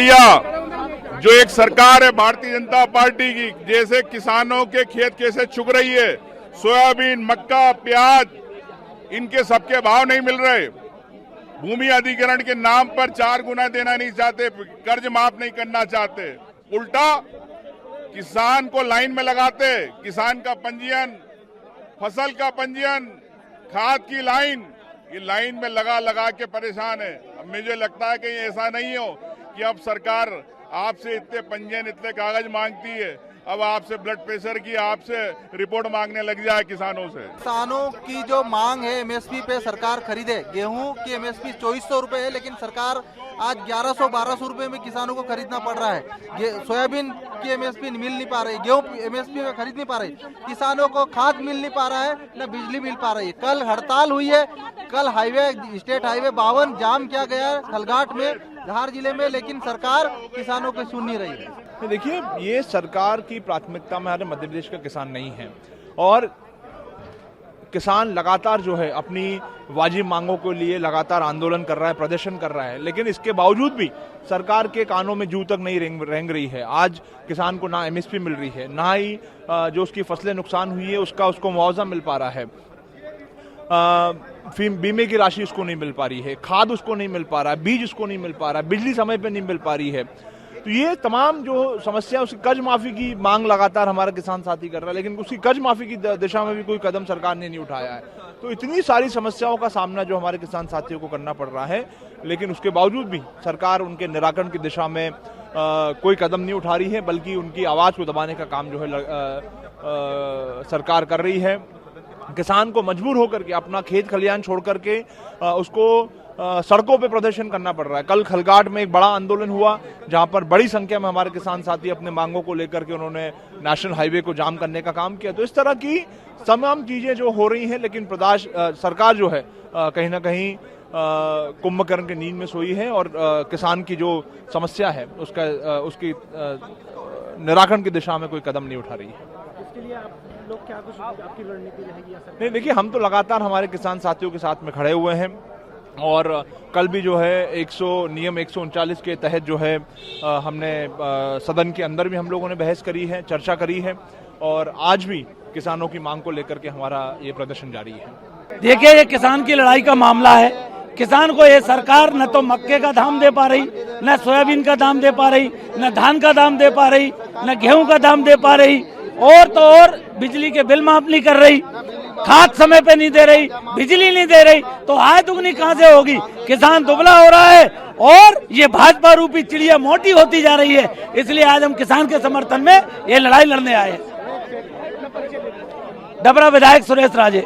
लिया। जो एक सरकार है भारतीय जनता पार्टी की, जैसे किसानों के खेत कैसे चुग रही है, सोयाबीन, मक्का, प्याज, इनके सबके भाव नहीं मिल रहे। भूमि अधिग्रहण के नाम पर 4 गुना देना नहीं चाहते, कर्ज माफ नहीं करना चाहते, उल्टा किसान को लाइन में लगाते। किसान का पंजीयन, फसल का पंजीयन, खाद की लाइन, ये लाइन में लगा लगा के परेशान है। अब मुझे लगता है कि ऐसा नहीं हो कि अब सरकार आपसे इतने पंजीयन, इतने कागज मांगती है, अब आपसे ब्लड प्रेशर की, आपसे रिपोर्ट मांगने लग जाए किसानों से। किसानों की जो मांग है एमएसपी पे सरकार खरीदे। गेहूं की एमएसपी 2400 रुपए है, लेकिन सरकार आज 1100-1200 रुपए में किसानों को खरीदना पड़ रहा है। सोयाबीन की एमएसपी मिल नहीं पा रही, गेहूं एमएसपी में खरीद नहीं पा रही, किसानों को खाद मिल नहीं पा रहा है, न बिजली मिल पा रही है। कल हड़ताल हुई है, कल हाईवे, स्टेट हाईवे 52 जाम किया गया है खलघाट में, धार जिले में, लेकिन सरकार किसानों को सुन नहीं रही है। देखिए, ये सरकार की प्राथमिकता में हमारे मध्य प्रदेश का किसान नहीं है और किसान लगातार जो है अपनी वाजिब मांगों के लिए लगातार आंदोलन कर रहा है, प्रदर्शन कर रहा है, लेकिन इसके बावजूद भी सरकार के कानों में जू तक नहीं रेंग रही है। आज किसान को ना एमएसपी मिल रही है, ना ही जो उसकी फसलें नुकसान हुई है उसको मुआवजा मिल पा रहा है, बीमे की राशि उसको नहीं मिल पा रही है, खाद उसको नहीं मिल पा रहा है, बीज उसको नहीं मिल पा रहा है, बिजली समय पे नहीं मिल पा रही है। तो ये तमाम जो समस्या, उसकी कर्ज माफी की मांग लगातार हमारा किसान साथी कर रहा है, लेकिन उसकी कर्ज माफी की दिशा में भी कोई कदम सरकार ने नहीं उठाया है। तो इतनी सारी समस्याओं का सामना जो हमारे किसान साथियों को करना पड़ रहा है, लेकिन उसके बावजूद भी सरकार उनके निराकरण की दिशा में कोई कदम नहीं उठा रही है, बल्कि उनकी आवाज को दबाने का काम जो है सरकार कर रही है। किसान को मजबूर होकर के अपना खेत खलियान छोड़ करके उसको सड़कों पे प्रदर्शन करना पड़ रहा है। कल खलघाट में एक बड़ा आंदोलन हुआ, जहां पर बड़ी संख्या में हमारे किसान साथी अपने मांगों को लेकर के उन्होंने नेशनल हाईवे को जाम करने का काम किया। तो इस तरह की तमाम चीजें जो हो रही हैं, लेकिन सरकार जो है कहीं ना कहीं कुंभकर्ण की नींद में सोई है और किसान की जो समस्या है उसकी निराकरण की दिशा में कोई कदम नहीं उठा रही है। इसके लिए आप लोग क्या कुछ आपकी रणनीति रहेगी? नहीं, देखिए, हम तो लगातार हमारे किसान साथियों के साथ में खड़े हुए हैं और कल भी जो है नियम 139 के तहत जो है हमने सदन के अंदर भी हम लोगों ने बहस करी है, चर्चा करी है और आज भी किसानों की मांग को लेकर के हमारा ये प्रदर्शन जारी है। देखिए, ये किसान की लड़ाई का मामला है। किसान को ये सरकार न तो मक्के का दाम दे पा रही, न सोयाबीन का दाम दे पा रही, न धान का दाम दे पा रही, न गेहूं का दाम दे पा रही, और तो और बिजली के बिल माफ नहीं कर रही, खाद समय पे नहीं दे रही, बिजली नहीं दे रही, तो आय दुगनी कहां से होगी? किसान दुबला हो रहा है और ये भाजपा रूपी चिड़िया मोटी होती जा रही है। इसलिए आज हम किसान के समर्थन में ये लड़ाई लड़ने आए हैं। डबरा विधायक सुरेश राजे।